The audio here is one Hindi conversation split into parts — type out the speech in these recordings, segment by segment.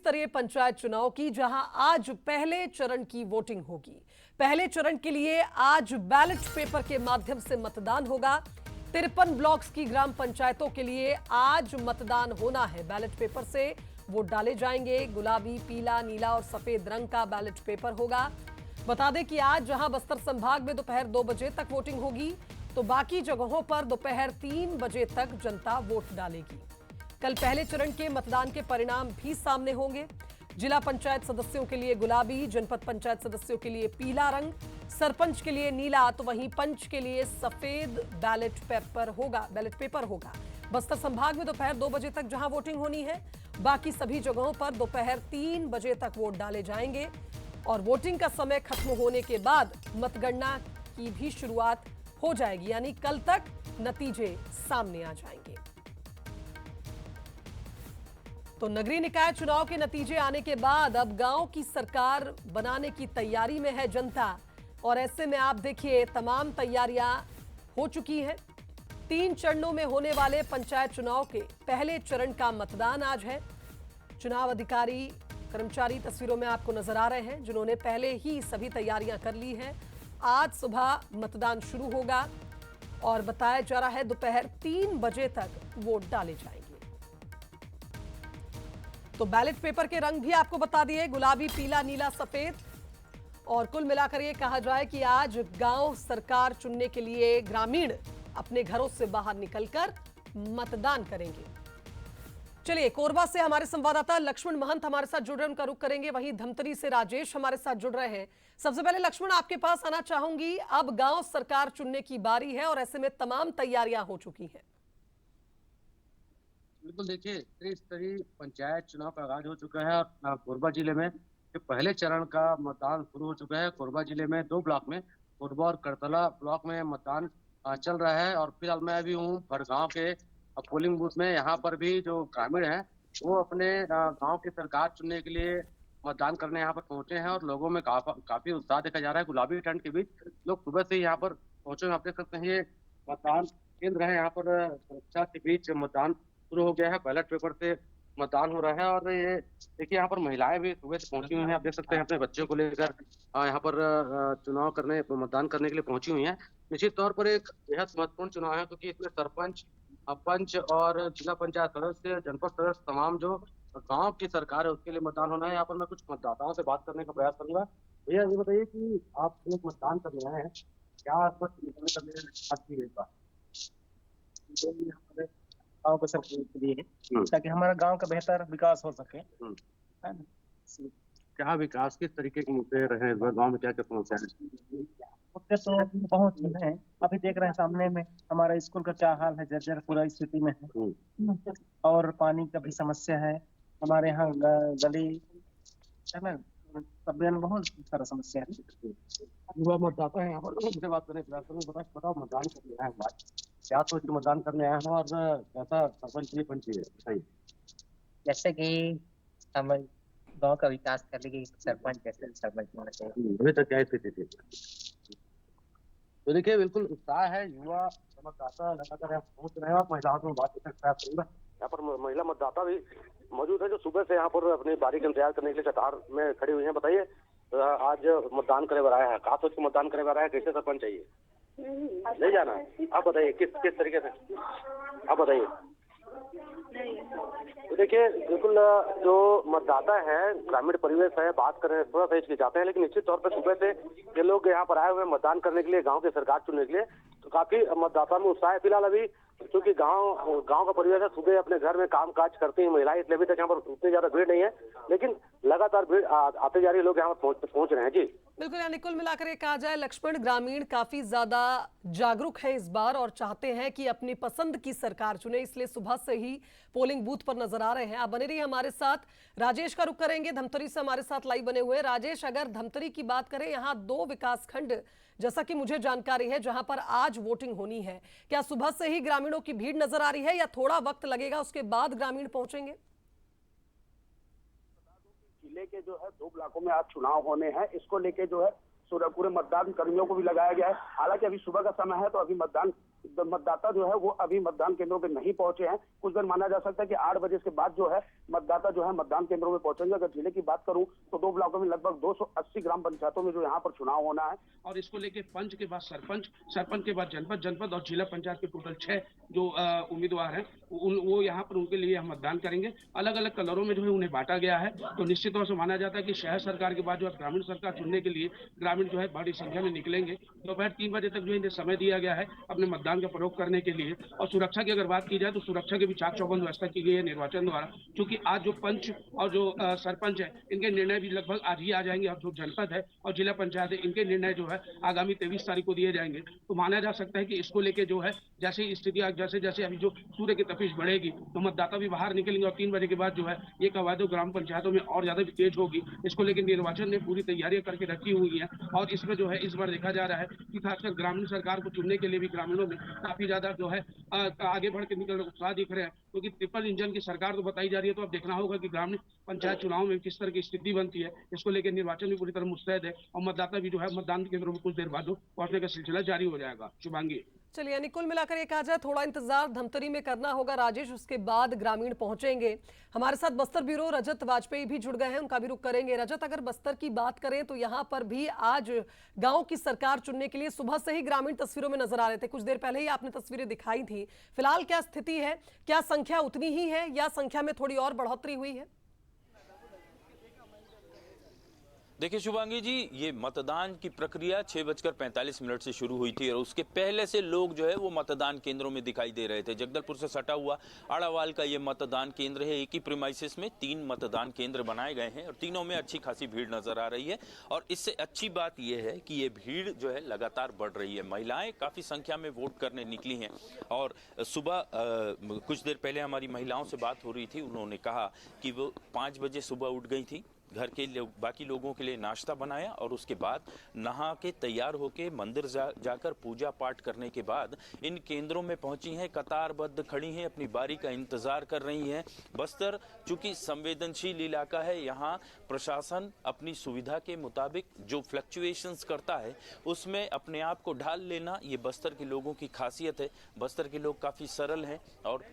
स्तरीय पंचायत चुनाव की, जहां आज पहले चरण की वोटिंग होगी। पहले चरण के लिए आज बैलेट पेपर के माध्यम से मतदान होगा। 53 ब्लॉक्स की ग्राम पंचायतों के लिए आज मतदान होना है। बैलेट पेपर से वोट डाले जाएंगे। गुलाबी, पीला, नीला और सफेद रंग का बैलेट पेपर होगा। बता दें कि आज जहां बस्तर संभाग में दोपहर 2 बजे तक वोटिंग होगी, तो बाकी जगहों पर दोपहर 3 बजे तक जनता वोट डालेगी। कल पहले चरण के मतदान के परिणाम भी सामने होंगे। जिला पंचायत सदस्यों के लिए गुलाबी, जनपद पंचायत सदस्यों के लिए पीला रंग, सरपंच के लिए नीला, तो वहीं पंच के लिए सफेद बैलेट पेपर होगा। बस्तर संभाग में दोपहर 2 बजे तक जहां वोटिंग होनी है, बाकी सभी जगहों पर दोपहर 3 बजे तक वोट डाले जाएंगे और वोटिंग का समय खत्म होने के बाद मतगणना की भी शुरुआत हो जाएगी, यानी कल तक नतीजे सामने आ जाएंगे। तो नगरीय निकाय चुनाव के नतीजे आने के बाद अब गांव की सरकार बनाने की तैयारी में है जनता, और ऐसे में आप देखिए तमाम तैयारियां हो चुकी हैं। 3 चरणों में होने वाले पंचायत चुनाव के पहले चरण का मतदान आज है। चुनाव अधिकारी, कर्मचारी तस्वीरों में आपको नजर आ रहे हैं, जिन्होंने पहले ही सभी तैयारियां कर ली हैं। आज सुबह मतदान शुरू होगा और बताया जा रहा है दोपहर 3 बजे तक वोट डाले जाएंगे। तो बैलेट पेपर के रंग भी आपको बता दिए, गुलाबी, पीला, नीला, सफेद। और कुल मिलाकर ये कहा जाए कि आज गांव सरकार चुनने के लिए ग्रामीण अपने घरों से बाहर निकलकर मतदान करेंगे। चलिए, कोरबा से हमारे संवाददाता लक्ष्मण महंत हमारे साथ जुड़ रहे हैं, उनका रुख करेंगे। वहीं धमतरी से राजेश हमारे साथ जुड़ रहे हैं। सबसे पहले लक्ष्मण, आपके पास आना चाहूंगी। अब गांव सरकार चुनने की बारी है और ऐसे में तमाम तैयारियां हो चुकी हैं। बिल्कुल, देखिए त्रिस्तरीय पंचायत चुनाव का आगाज हो चुका है और कोरबा जिले में जो पहले चरण का मतदान शुरू हो चुका है। कोरबा जिले में 2 ब्लॉक में, कोरबा और करतला ब्लॉक में मतदान चल रहा है। और फिलहाल मैं अभी हूँ भड़गांव के पोलिंग बूथ में। यहाँ पर भी जो ग्रामीण हैं वो अपने गांव की सरकार चुनने के लिए मतदान करने यहाँ पर पहुंचे हैं और लोगों में काफी उत्साह देखा जा रहा है। गुलाबी टेंट के बीच लोग सुबह से यहाँ पर पहुंचे हैं। आप देख सकते हैं ये मतदान केंद्र है। यहाँ पर सुरक्षा के बीच मतदान शुरू हो गया है। बैलेट पेपर से मतदान हो रहा है और ये देखिए यहाँ पर महिलाएं भी सुबह से पहुंची हुई हैं। आप देख सकते हैं अपने बच्चों को लेकर यहाँ पर मतदान करने के लिए पहुंची हुई हैं। निश्चित तौर पर एक बेहद महत्वपूर्ण चुनाव है, क्योंकि इसमें सरपंच, पंच और जिला पंचायत सदस्य, जनपद सदस्य, तमाम जो गांव की सरकार है उसके लिए मतदान होना है। यहाँ पर मैं कुछ मतदाताओं से बात करने का प्रयास करूंगा। भैया ये बताइए कि आप लोग मतदान करने आए हैं, क्या गांव को सब के लिए, ताकि हमारा गांव का बेहतर विकास हो सके। है ना? क्या विकास किस तरीके के मुद्दे रहे गांव में, क्या क्या समस्या है? मुद्दे तो बहुत हैं। अभी देख रहे हैं सामने में हमारा स्कूल का क्या हाल है, जर्जर पूरा स्थिति में है। और पानी का भी समस्या है हमारे यहाँ, गली है ना, सब बहुत सारा समस्या है। युवा मतदाता है यहाँ पर, उनसे बात करने प्रयास करूँ। बताओ मतदान करने आए हैं, क्या सोच के मतदान करने आए हैं और कैसा सरपंच नहीं पंच है? जैसे कि हम गांव का विकास करने के सरपंच होना चाहिए। अभी तक क्या स्थिति थी? तो देखिए बिल्कुल उत्साह है, युवा मतदाता लगातार यहाँ पहुंच रहे हैं। और महिलाओं से बात करने का प्रयास करूंगा। यहाँ पर महिला मतदाता भी मौजूद है जो सुबह से यहाँ पर अपनी बारी का इंतजार करने के लिए कतार में खड़ी हुई है। बताइए, आज मतदान करे बार आया है, कहा सोच के मतदान करे बार आया, कैसे सरपंच चाहिए? नहीं जाना है? आप बताइए किस तरीके से, आप बताइए। तो देखिए बिल्कुल जो मतदाता है, ग्रामीण परिवेश है, बात करें थोड़ा सा हिचकिचाते हैं, लेकिन निश्चित तौर पर सुबह से ये लोग यहाँ पर आए हुए मतदान करने के लिए, गांव की सरकार चुनने के लिए, तो काफी मतदाता में उत्साह है। फिलहाल अभी क्योंकि गांव का परिवेश है, सुबह अपने घर में काम काज करती हैं महिलाएं, इसलिए अभी तक यहाँ पर उतनी ज्यादा भीड़ नहीं है, लेकिन लगातार भीड़ आते जा रही लोग यहाँ पर पहुंच रहे हैं। जी बिल्कुल, यानी कुल मिलाकर ये कहा जाए लक्ष्मण, ग्रामीण काफी ज्यादा जागरूक है इस बार और चाहते हैं कि अपनी पसंद की सरकार चुने, इसलिए सुबह से ही पोलिंग बूथ पर नजर आ रहे हैं। आप बने रहिए हमारे साथ। राजेश का रुख करेंगे, धमतरी से हमारे साथ लाइव बने हुए। राजेश, अगर धमतरी की बात करें, यहाँ 2 विकास खंड जैसा कि मुझे जानकारी है जहां पर आज वोटिंग होनी है, क्या सुबह से ही ग्रामीणों की भीड़ नजर आ रही है या थोड़ा वक्त लगेगा, उसके बाद ग्रामीण पहुंचेंगे? जिले के जो है 2 ब्लॉकों में आज चुनाव होने हैं, इसको लेके जो है पूरे मतदान कर्मियों को भी लगाया गया है। हालांकि अभी सुबह का समय है तो अभी मतदान मतदाता जो है वो अभी मतदान केंद्रों पे नहीं पहुंचे हैं। कुछ देर माना जा सकता है कि 8 बजे के बाद जो है मतदाता जो है मतदान केंद्रों में पहुंचेंगे। अगर जिले की बात करूं तो 2 ब्लॉकों में लगभग 280 ग्राम पंचायतों में जो यहाँ पर चुनाव होना है और इसको लेके पंच के बाद सरपंच, सरपंच के बाद जनपद, जनपद और जिला पंचायत के टोटल 6 जो उम्मीदवार हैं वो यहाँ पर उनके लिए हम मतदान करेंगे। अलग अलग कलरों में जो है उन्हें बांटा गया है। तो निश्चित तौर से माना जाता है कि शहर सरकार के बाद जो है ग्रामीण सरकार चुनने के लिए ग्रामीण जो है बड़ी संख्या में निकलेंगे। दोपहर 3 बजे तक जो इन्हें समय दिया गया है अपने मतदान का प्रयोग करने के लिए। और सुरक्षा की अगर बात की जाए तो सुरक्षा की भी चाक चौबंद व्यवस्था की गई है निर्वाचन द्वारा, क्योंकि आज जो पंच और जो सरपंच है इनके निर्णय भी लगभग आज ही आ जाएंगे। और जो जनपद है और जिला पंचायत है इनके निर्णय जो है आगामी 23 तारीख को दिए जाएंगे। तो माना जा सकता है कि इसको लेके जो है जैसे स्थिति जैसे जैसे अभी जो सूर्य की तपिश बढ़ेगी तो मतदाता भी बाहर निकलेंगे और 3 बजे के बाद जो है ये कवायद ग्राम पंचायतों में और ज्यादा भी तेज होगी। इसको लेकर निर्वाचन ने पूरी तैयारियां करके रखी हुई है। और इसमें जो है इस बार देखा जा रहा है कि खासकर ग्रामीण सरकार को चुनने के लिए भी ग्रामीणों में काफी ज्यादा जो है आगे बढ़ के निकलने उत्साह दिख रहे हैं, क्योंकि ट्रिपल इंजन की सरकार तो बताई जा रही है। तो अब देखना होगा कि ग्रामीण पंचायत चुनाव में किस तरह की स्थिति बनती है। इसको लेकर निर्वाचन भी पूरी तरह मुस्तैद है और मतदाता भी जो है मतदान केंद्रों में कुछ देर बाद पहुंचने का सिलसिला जारी हो जाएगा। शुभांगी, चलिए, यानी कुल मिलाकर ये कहा जाए थोड़ा इंतजार धमतरी में करना होगा राजेश, उसके बाद ग्रामीण पहुंचेंगे। हमारे साथ बस्तर ब्यूरो रजत वाजपेयी भी जुड़ गए हैं, उनका भी रुख करेंगे। रजत, अगर बस्तर की बात करें तो यहाँ पर भी आज गांव की सरकार चुनने के लिए सुबह से ही ग्रामीण तस्वीरों में नजर आ रहे थे। कुछ देर पहले ही आपने तस्वीरें दिखाई थी। फिलहाल क्या स्थिति है? क्या संख्या उतनी ही है या संख्या में थोड़ी और बढ़ोतरी हुई है? देखिए शुभांगी जी, ये मतदान की प्रक्रिया 6:45 से शुरू हुई थी और उसके पहले से लोग जो है वो मतदान केंद्रों में दिखाई दे रहे थे। जगदलपुर से सटा हुआ आड़ावाल का ये मतदान केंद्र है। एक ही प्रीमाइसिस में 3 मतदान केंद्र बनाए गए हैं और तीनों में अच्छी खासी भीड़ नजर आ रही है। और इससे अच्छी बात यह है कि ये भीड़ जो है लगातार बढ़ रही है। महिलाएं काफी संख्या में वोट करने निकली हैं और सुबह कुछ देर पहले हमारी महिलाओं से बात हो रही थी, उन्होंने कहा कि वो 5 बजे सुबह उठ गई थी, घर के बाकी लोगों के लिए नाश्ता बनाया और उसके बाद नहा के तैयार होके मंदिर जाकर पूजा पाठ करने के बाद इन केंद्रों में पहुंची हैं, कतारबद्ध खड़ी हैं, अपनी बारी का इंतजार कर रही हैं। बस्तर चूंकि संवेदनशील इलाका है, यहाँ प्रशासन अपनी सुविधा के मुताबिक जो फ्लक्चुएशंस करता है उसमें अपने आप को ढाल लेना, ये बस्तर के लोगों की खासियत है। बस्तर के लोग काफ़ी सरल हैं और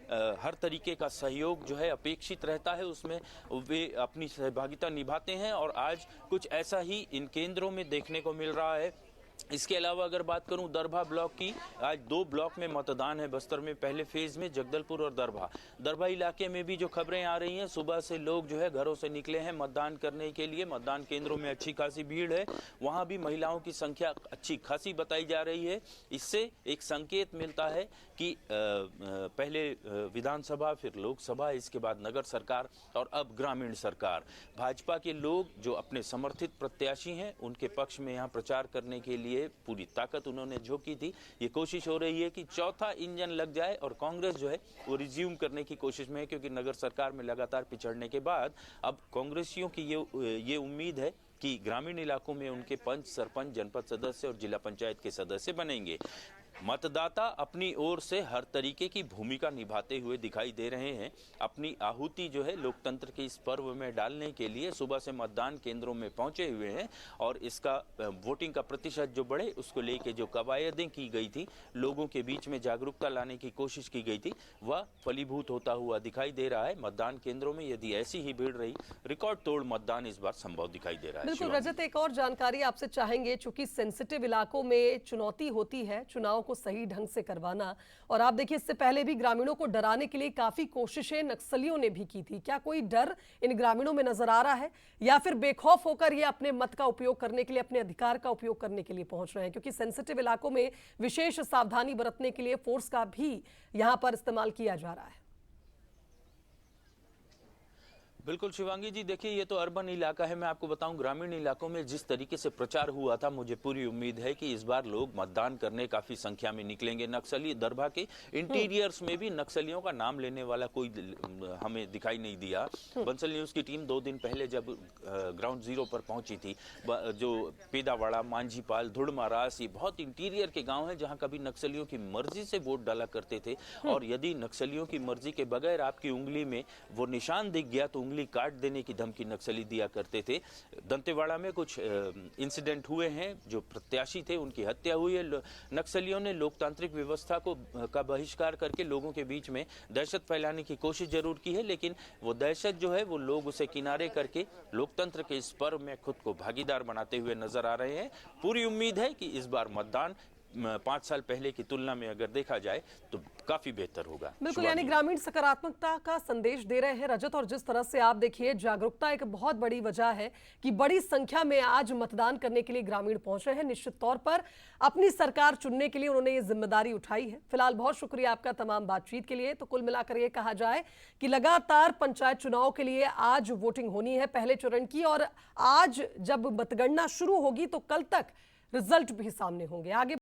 हर तरीके का सहयोग जो है अपेक्षित रहता है, उसमें वे अपनी सहभागिता निभाते हैं और आज कुछ ऐसा ही इन केंद्रों में देखने को मिल रहा है। इसके अलावा अगर बात करूं दरभा ब्लॉक की, आज 2 ब्लॉक में मतदान है बस्तर में। पहले फेज में जगदलपुर और दरभा इलाके में भी जो खबरें आ रही हैं, सुबह से लोग जो है घरों से निकले हैं मतदान करने के लिए। मतदान केंद्रों में अच्छी खासी भीड़ है, वहां भी महिलाओं की संख्या अच्छी खासी बताई जा रही है। इससे एक संकेत मिलता है कि पहले विधानसभा, फिर लोकसभा, इसके बाद नगर सरकार और अब ग्रामीण सरकार। भाजपा के लोग जो अपने समर्थित प्रत्याशी हैं उनके पक्ष में यहाँ प्रचार करने के लिए पूरी ताकत उन्होंने झोंकी थी। ये कोशिश हो रही है कि चौथा इंजन लग जाए और कांग्रेस जो है वो रिज्यूम करने की कोशिश में है, क्योंकि नगर सरकार में लगातार पिछड़ने के बाद अब कांग्रेसियों की ये उम्मीद है कि ग्रामीण इलाकों में उनके पंच, सरपंच, जनपद सदस्य और जिला पंचायत के सदस्य बनेंगे। मतदाता अपनी ओर से हर तरीके की भूमिका निभाते हुए दिखाई दे रहे हैं। अपनी आहुति जो है लोकतंत्र के इस पर्व में डालने के लिए सुबह से मतदान केंद्रों में पहुंचे हुए हैं और इसका वोटिंग का प्रतिशत जो बढ़े उसको लेके जो कवायदें की गई थी, लोगों के बीच में जागरूकता लाने की कोशिश की गई थी, वह फलीभूत होता हुआ दिखाई दे रहा है। मतदान केंद्रों में यदि ऐसी ही भीड़ रही, रिकॉर्ड तोड़ मतदान इस बार संभव दिखाई दे रहा है। बिल्कुल रजत, एक और जानकारी आपसे चाहेंगे, चूंकि सेंसिटिव इलाकों में चुनौती होती है चुनाव को सही ढंग से करवाना, और आप देखिए इससे पहले भी ग्रामीणों को डराने के लिए काफी कोशिशें नक्सलियों ने भी की थी। क्या कोई डर इन ग्रामीणों में नजर आ रहा है या फिर बेखौफ होकर ये अपने मत का उपयोग करने के लिए, अपने अधिकार का उपयोग करने के लिए पहुंच रहे हैं? क्योंकि सेंसिटिव इलाकों में विशेष सावधानी बरतने के लिए फोर्स का भी यहां पर इस्तेमाल किया जा रहा है। बिल्कुल शिवांगी जी, देखिए ये तो अर्बन इलाका है। मैं आपको बताऊं ग्रामीण इलाकों में जिस तरीके से प्रचार हुआ था, मुझे पूरी उम्मीद है कि इस बार लोग मतदान करने काफी संख्या में निकलेंगे। नक्सली दरभा के इंटीरियर्स में भी नक्सलियों का नाम लेने वाला कोई हमें दिखाई नहीं दिया। बंसल न्यूज की टीम 2 दिन पहले जब ग्राउंड जीरो पर पहुंची थी, जो पेदावाड़ा, मांझीपाल, धुड़मारास, ये बहुत इंटीरियर के गाँव है जहाँ कभी नक्सलियों की मर्जी से वोट डाला करते थे और यदि नक्सलियों की मर्जी के बगैर आपकी उंगली में वो निशान दिख गया तो उंगली उंगली काट देने की धमकी नक्सली दिया करते थे। दंतेवाड़ा में कुछ इंसिडेंट हुए हैं, जो प्रत्याशी थे उनकी हत्या हुई है। नक्सलियों ने लोकतांत्रिक व्यवस्था का बहिष्कार करके लोगों के बीच में दहशत फैलाने की कोशिश जरूर की है, लेकिन वो दहशत जो है वो लोग उसे किनारे करके लोकतंत्र के इस पर्व में खुद को भागीदार बनाते हुए नजर आ रहे हैं। पूरी उम्मीद है कि इस बार मतदान 5 साल पहले की तुलना में अगर देखा जाए तो काफी बेहतर होगा। बिल्कुल, यानी ग्रामीण सकारात्मकता का संदेश दे रहे हैं रजत। और जिस तरह से आप देखिए, जागरूकता एक बहुत बड़ी वजह है कि बड़ी संख्या में आज मतदान करने के लिए ग्रामीण पहुंच रहे हैं। निश्चित तौर पर अपनी सरकार चुनने के लिए उन्होंने ये जिम्मेदारी उठाई है। फिलहाल बहुत शुक्रिया आपका तमाम बातचीत के लिए। तो कुल मिलाकर ये कहा जाए कि लगातार पंचायत चुनाव के लिए आज वोटिंग होनी है पहले चरण की, और आज जब मतगणना शुरू होगी तो कल तक रिजल्ट भी सामने होंगे। आगे